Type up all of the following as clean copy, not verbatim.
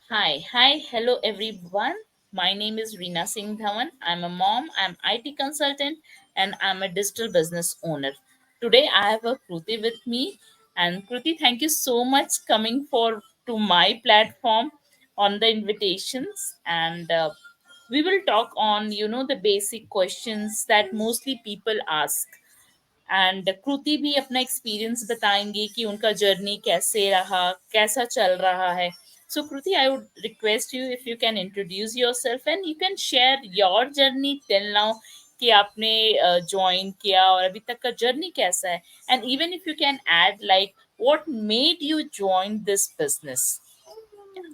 Hello everyone. My name is Reena Singh Dhawan. I'm a mom, I'm IT consultant, and I'm a digital business owner. Today I have a Kruti with me, and Kruti, thank you so much coming for to my platform on the invitations, and we will talk on the basic questions that mostly people ask. And Kriti भी अपना experience बताएंगे कि उनका journey कैसे रहा, कैसा चल रहा है. So Kriti, I would request you if you can introduce yourself and you can share your journey till now, कि आपने ज्वाइन किया और अभी तक का जर्नी कैसा है, and even if you can add like what made you join this business.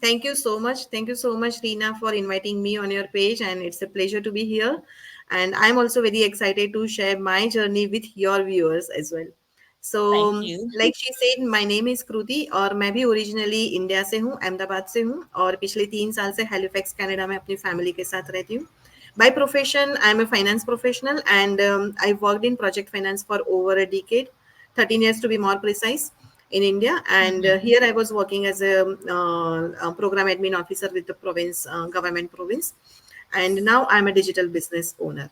Thank you so much. Thank you so much, Reena, for inviting me on your page. And it's a pleasure to be here. And I'm also very excited to share my journey with your viewers as well. Thank So, you. like she said, my name is Kruti और मैं भी originally India से हूँ, अहमदाबाद से हूँ और पिछले 3 साल से हैलिफैक्स कनाडा में अपनी फैमिली के साथ रहती हूँ. By profession, I'm a finance professional and I've worked in project finance for over a decade, 13 years to be more precise, in India. And here I was working as a program admin officer with the province, government province. And now I'm a digital business owner.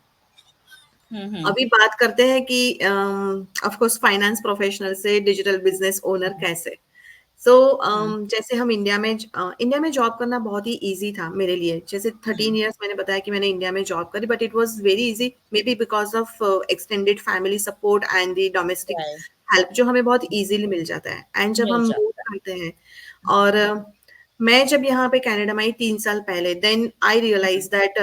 अभी बात करते हैं कि of course finance professional से digital business owner कैसे. सो जैसे हम India में जॉब करना बहुत ही इजी था मेरे लिए. जैसे 13 इयर्स मैंने बताया कि मैंने इंडिया में जॉब करी, but it was very easy, may be because of extended family support and the domestic help जो हमें बहुत इजीली मिल जाता है. एंड जब मिल हम मूव जाता करते हैं और मैं जब यहाँ पे कनाडा में आई 3 साल पहले, then I realize that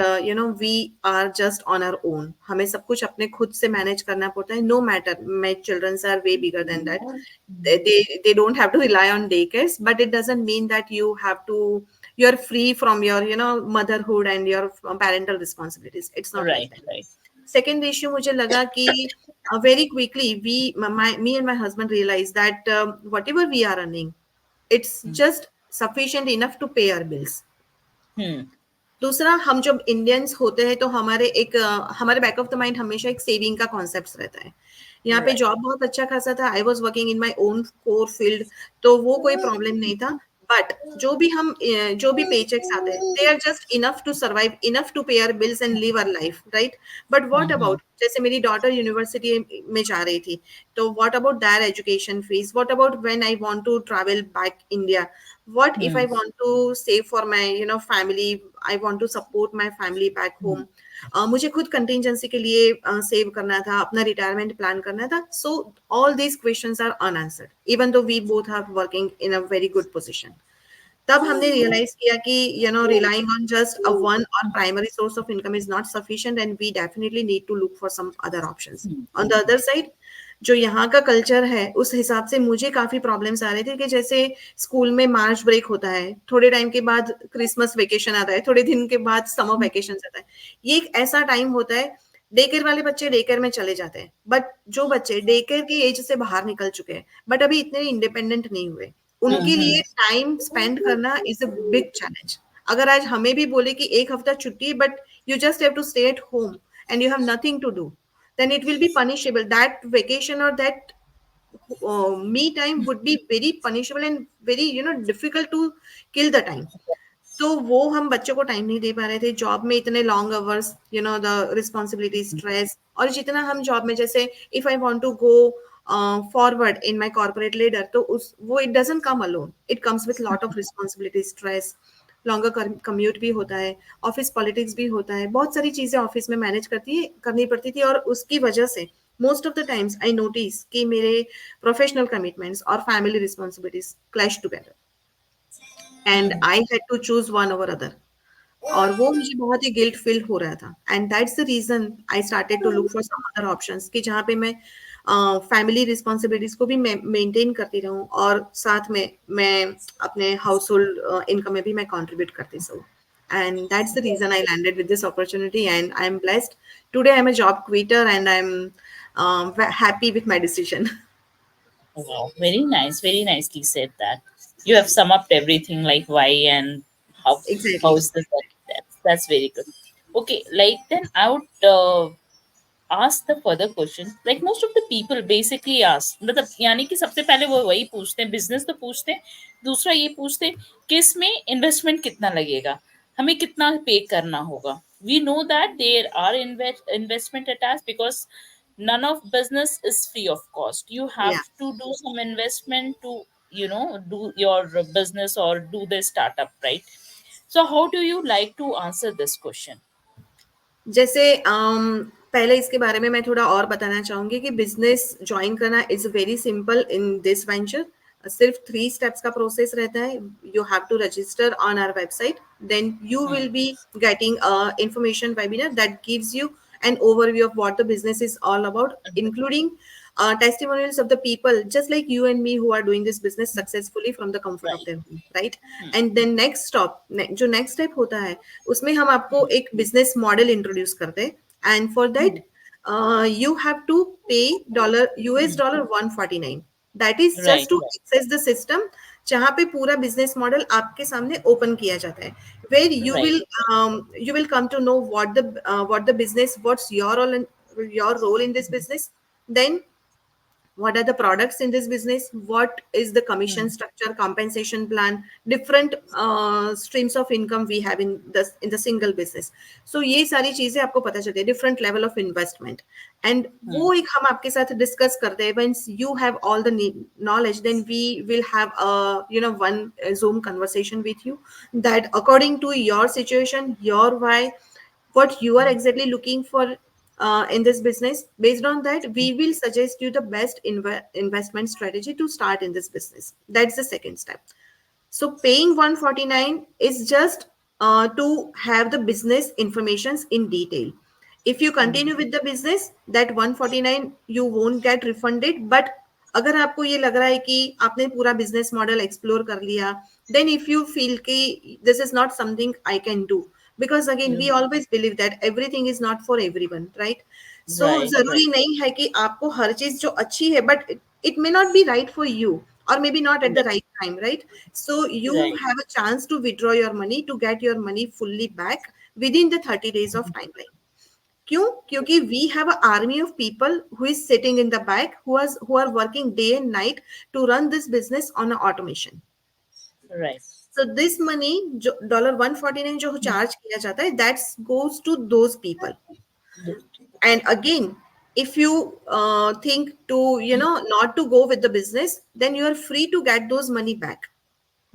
we are just on our own. हमें सब कुछ अपने खुद से मैनेज करना पड़ता है. No matter, my childrens are way bigger than that. They don't have to rely on daycares, but it doesn't mean that you're free from your motherhood and your parental responsibilities. It's है. not like right, that. Right. Second issue मुझे लगा कि very quickly me and my husband realized that whatever we are earning, it's just sufficient enough to pay our bills. हम्म. दूसरा, हम जब Indians होते हैं तो हमारे बैक ऑफ द माइंड हमेशा एक सेविंग का कॉन्सेप्ट रहता है. यहाँ पे राइट. जॉब बहुत अच्छा खासा था. I was working in my own core field, तो वो कोई प्रॉब्लम नहीं था. बट जो भी पे चेक्स आते हैं, they are just enough to survive, enough to pay our bills and live our life, right. But what about, जैसे मेरी डॉटर यूनिवर्सिटी में जा रही थी, तो what about their education fees, what about when I want to travel back India, what if I want to save for my family, I want to support my family back home. मुझे खुद contingency के लिए save करना था, अपना retirement plan करना था. So all these questions are unanswered even though we both are working in a very good position. तब हमने रियलाइज किया कि relying on just a one or primary source of income is not sufficient and we definitely need to look for some other options. On the other side, जो यहाँ का culture है उस हिसाब से मुझे काफी प्रॉब्लम्स आ रहे थे कि जैसे स्कूल में मार्च ब्रेक होता है, थोड़े टाइम के बाद क्रिसमस वेकेशन आता है, थोड़े दिन के बाद समर वेकेशन आता है. ये एक ऐसा टाइम होता है, डे केयर वाले बच्चे डे केयर में चले जाते हैं, बट जो बच्चे डे केयर की एज से बाहर निकल चुके हैं बट अभी इतने इंडिपेंडेंट नहीं हुए, उनके लिए टाइम स्पेंड करना इज अ बिग चैलेंज. अगर आज हमें भी बोले कि एक हफ्ता छुट्टी, but you just have to stay at home and you have nothing to do, then it will be punishable. That vacation or that me time would be very punishable and very difficult to kill the time. तो वो हम बच्चों को time नहीं दे पा रहे थे. Job में इतने long hours, the responsibility, stress. और जितना हम जॉब में, जैसे if I want to go forward in my corporate leader, तो उस वो it doesn't come alone, it comes with lot of responsibility, stress, longer commute भी होता है, ऑफिस पॉलिटिक्स भी होता है, बहुत सारी चीजें ऑफिस में मैनेज करनी पड़ती थी. और उसकी वजह से most of the times I notice कि मेरे प्रोफेशनल कमिटमेंट्स और family responsibilities clash together and I had to choose one over other. और वो मुझे बहुत ही गिल्ट फील हो रहा था. And that's the reason I started to look for some other options कि जहाँ पे मैं फैमिली रिस्पॉन्सिबिलिटीज को भी मेंटेन करती रहूं और साथ में मैं अपने हाउस होल्ड इनकम में भी मैं कंट्रीब्यूट करती रहूं. And that's the reason I landed with this opportunity, and I'm blessed. Today, I'm a job quitter, and I'm happy with my decision. Wow, very nicely said that. You have summed up everything, like why and how Exactly. is this. That's very good. Okay, like then I would ask the further question, like most of the people basically ask, मतलब यानी कि सबसे पहले वो वही पूछते हैं, business तो पूछते हैं, दूसरा ये पूछते हैं कि इसमें इन्वेस्टमेंट कितना लगेगा, हमें कितना पे करना होगा. We know that there are investment attached, because none of business is free of cost. You have Yeah. to do some investment to, do your business or do the startup, right? So how do you like to answer this question? जैसे पहले इसके बारे में मैं थोड़ा और बताना चाहूंगी कि बिजनेस ज्वाइन करना is very simple in this venture. सिर्फ 3 स्टेप्स का प्रोसेस रहता है. You have to register on our website, then you Hmm. Will be getting information webinar that gives you an overview of what the business is all about, including testimonials of the people just like you and me who are doing this business successfully from the comfort of Right. their home, right? Hmm. And then next stop, जो next step होता है उसमें हम आपको एक business model introduce करते हैं. And for that you have to pay US dollar 149. That is just Right. to access the system जहाँ पे पूरा business model आपके सामने open किया जाता है, where Right. you will come to know what the business, what's your role in this business, then what are the products in this business, what is the commission Hmm. structure, compensation plan, different streams of income we have in the single business. So ये सारी चीजें आपको पता चलती है, different level of investment. And Hmm. वो एक हम आपके साथ discuss करते हैं. Once you have all the knowledge, then we will have a one Zoom conversation with you that according to your situation, your why, what you are exactly looking for in this business. Based on that, we will suggest you the best investment strategy to start in this business. That's the second step. So paying 149 is just to have the business informations in detail. If you continue with the business, that 149 you won't get refunded. But अगर आपको ये लग रहा है कि आपने पूरा business model explore कर लिया, देन इफ यू फील कि this is not something I can do, because again we Hmm. always believe that everything is not for everyone, right? So Right. जरूरी Right. नहीं है कि आपको हर चीज जो अच्छी है, but it may not be right for you, or maybe not at the Right. right time, right? So you Right. have a chance to withdraw your money, to get your money fully back within the 30 days of timeline. क्यों? क्योंकि we have an army of people who is sitting in the back, who are working day and night to run this business on a automation. Right. So this money जो dollar 149 जो charge किया जाता है, that goes to those people. And again, if you think to not to go with the business, then you are free to get those money back.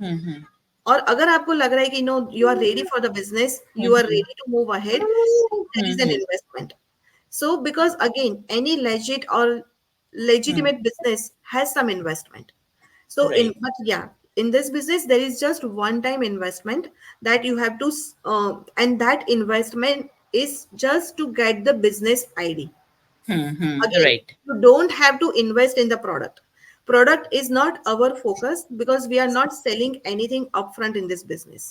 Hmm. और अगर आपको लग रहा है कि no you are ready for the business, you are Hmm. Ready to move ahead, there is an Hmm. investment. So because again, any legit or Hmm. legitimate business has some investment. So in Right. but yeah, in this business there is just one time investment that you have to and that investment is just to get the business ID. Hmm. Again, Right. you don't have to invest in the product. Product is not our focus because we are not selling anything upfront in this business.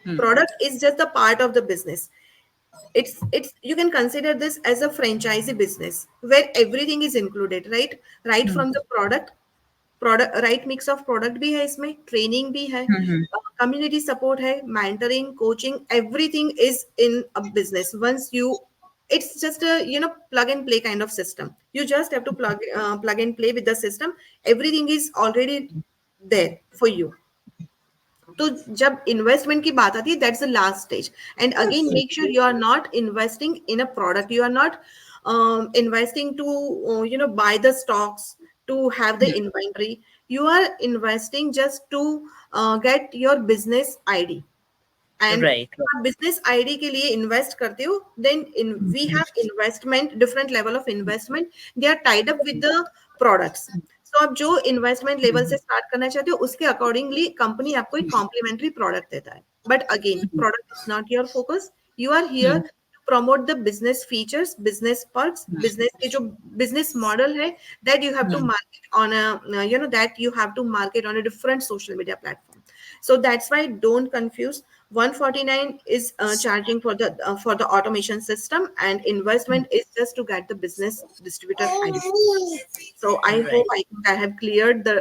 Hmm. Product is just a part of the business. It's you can consider this as a franchisee business where everything is included, right Hmm. from the product right mix of product भी है इसमें, training भी है, Hmm. community support है, mentoring, coaching, everything is in a business. Once you, it's just a plug and play kind of system. You just have to plug and play with the system. Everything is already there for you. तो जब investment की बात आती है, that's the last stage. And again make sure you are not investing in a product, you are not investing to buy the stocks, to have the inventory. You are investing just to get your business ID. And Right. आप business ID के लिए invest करते हो, then we have investment, different level of investment, they are tied up with the products. So आप जो investment level से start करना चाहते हो उसके अकॉर्डिंगली कंपनी आपको एक कॉम्प्लीमेंट्री प्रोडक्ट देता है. But again product is not your focus. You are here Hmm. To promote the business features, business perks, business के जो business model है, that you have to Hmm. market on a that you have to market on a different social media platform. So that's why don't confuse. 149 is charging for the automation system, and investment is just to get the business distributor ID. So I hope Right. I think I have cleared the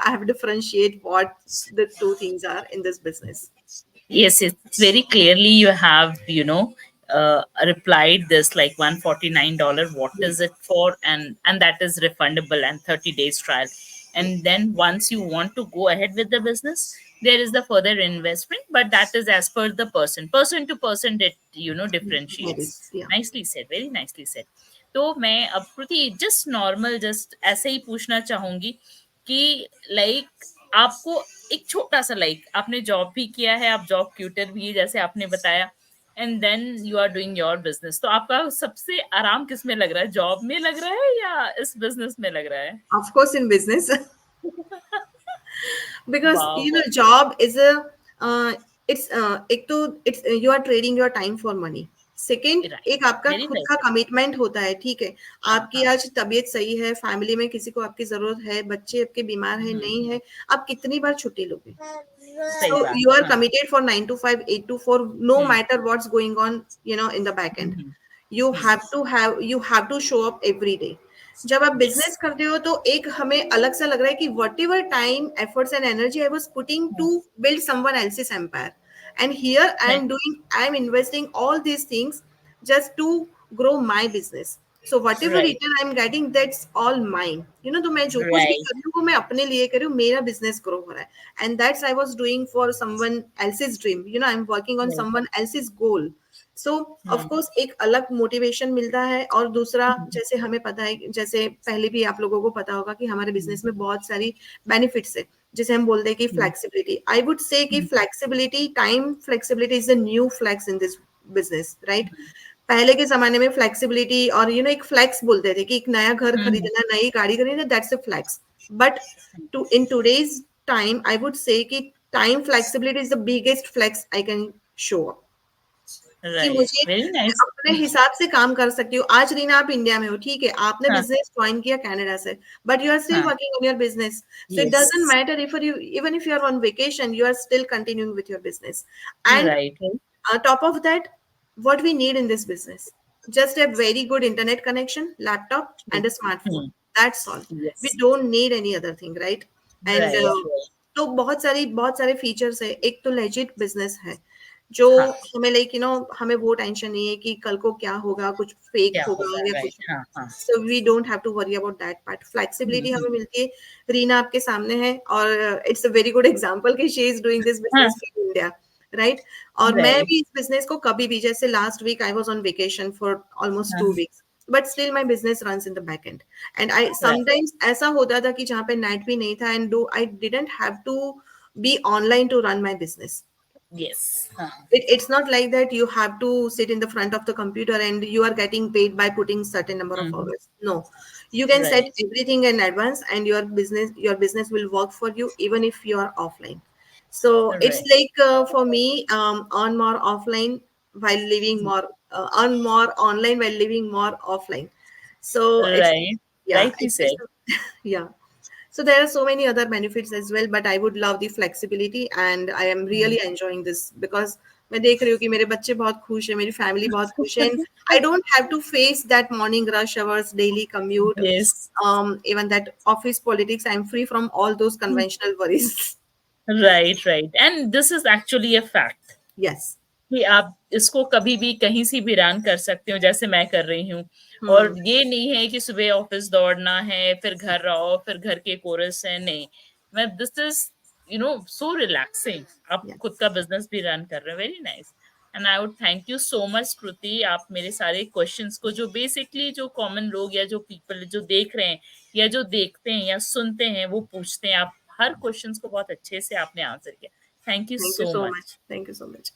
I have differentiate what the two things are in this business. Yes, it's very clearly you have, replied this like $149, what is it for, and that is refundable and 30 days trial. Yes. And then once you want to go ahead with the business, there is the further investment, but that is as per the person to person, it differentiates. Varies. Yeah. Nicely said, very nicely said. तो मैं अब प्रति just normal just ऐसे ही पूछना चाहूंगी कि like आपको एक छोटा सा लाइक आपने जॉब भी किया है, आप जॉब क्यूटर भी है जैसे आपने बताया, and then you are doing your business, तो आपका सबसे आराम किस में लग रहा है, जॉब में लग रहा है या इस बिजनेस में लग रहा है? Of course, in business. Because वाह, job is a it's एक तो it's you are trading your time for money. Second, right, एक आपका वेरी खुद वेल का सेड। कमिटमेंट होता है, ठीक है। हाँ, आपकी हाँ। आज तबीयत सही है, फैमिली में किसी को आपकी जरूरत है, बच्चे आपके बीमार है, नहीं है, आप कितनी बार छुट्टी लोगे? सही So बात you है, are हाँ। committed for 9 to 5, 8 to 4, no hmm, matter what's going on, in the back end. Hmm, hmm, You have to show up every day. जब आप यस, बिजनेस करते हो तो एक हमें अलग सा लग रहा है कि whatever time efforts and energy I was putting to build someone else's empire, and here I am investing all these things just to grow my business. So whatever right, return I'm getting, that's all mine. तो मैं जो कुछ भी right, कर रही हूँ वो मैं अपने लिए कर रही हूँ, मेरा बिजनेस ग्रो हो रहा है, and that's I was doing for someone else's dream. I'm working on right, someone else's goal. So of hmm, course एक अलग मोटिवेशन मिलता है, और दूसरा, हम्म, जैसे हमें पता है, जैसे पहले भी आप लोगों को पता होगा कि हमारे बिजनेस में बहुत सारी बेनिफिट्स है, जैसे हम बोलते हैं कि हम्म, फ्लेक्सिबिलिटी, आई वुड से कि flexibility, time flexibility is the new flex in this business, right. पहले के जमाने में फ्लेक्सिबिलिटी और एक फ्लेक्स बोलते थे कि एक नया घर हम्म, खरीदना, नई गाड़ी खरीदना, that's a flex. But to in today's time I would say कि time flexibility is the biggest flex I can show up, कि राइट, मुझे, वेरी मैं नाइस। अपने हिसाब से काम कर सकती हूँ। आज रीना आप इंडिया में हो, ठीक है, आपने हाँ, बिजनेस ज्वाइन किया कनाडा से, बट यू आर स्टिल हाँ, working on your business. So it yes, doesn't matter if you, even if you are on vacation, you are still continuing with your business. And right, top of that, what we need in this business, just a very good internet connection, laptop and a smartphone, hmm, that's all. Yes, We don't need any other thing, right? And right, right, तो बहुत सारे features है। एक तो legit business है, जो हाँ, हमें लाइक हमें वो टेंशन नहीं है कि कल को क्या होगा, कुछ फेक क्या होगा होगा, या राइट, कुछ। हाँ, हाँ, so we don't have to worry about that part. Flexibility hmm, हमें मिलती है, रीना आपके सामने है, और it's a very good example कि शी इज डूइंग दिस हाँ, बिजनेस फ्रॉम इंडिया, राइट। और मैं राइट, भी इस बिजनेस को कभी भी, जैसे last week I was on vacation for almost हाँ, 2 weeks, but still my business runs in the back end. And I right, sometimes ऐसा होता था कि जहाँ पे नेट भी नहीं था, and do I didn't have to be online to run my business. Yes, हाँ, It's not like that you have to sit in the front of the computer and you are getting paid by putting certain number of hmm, hours. No, you can set right, everything in advance, and your business will work for you even if you are offline. So it's right, like, for me, earn more offline while living more, earn more online while living more offline. So it's, right, yeah, rightly it's said. yeah. So there are so many other benefits as well, but I would love the flexibility, and I am really enjoying this because मैं देख रही हूँ कि मेरे बच्चे बहुत खुश है, मेरी फैमिली बहुत खुश है, and I don't have to face that morning rush hours, daily commute, yes, even that office politics. I'm free from all those conventional worries. Right, right, and this is actually a fact Yes. कि आप इसको कभी भी कहीं से भी run कर सकते हो जैसे मैं कर रही हूँ। और Hmm. ये नहीं है कि सुबह ऑफिस दौड़ना है फिर घर रहो फिर घर के कोरस है, नहीं। मैं दिस इज सो रिलैक्सिंग, आप Yeah. खुद का बिजनेस भी रन कर रहे हो, very nice. And I would thank you so much Kriti, आप मेरे सारे क्वेश्चंस को जो बेसिकली जो कॉमन लोग या जो पीपल जो देख रहे हैं या जो देखते हैं या सुनते हैं वो पूछते हैं, आप हर क्वेश्चंस को बहुत अच्छे से आपने आंसर किया। Thank you Thank you so so much. Much. Thank you so much.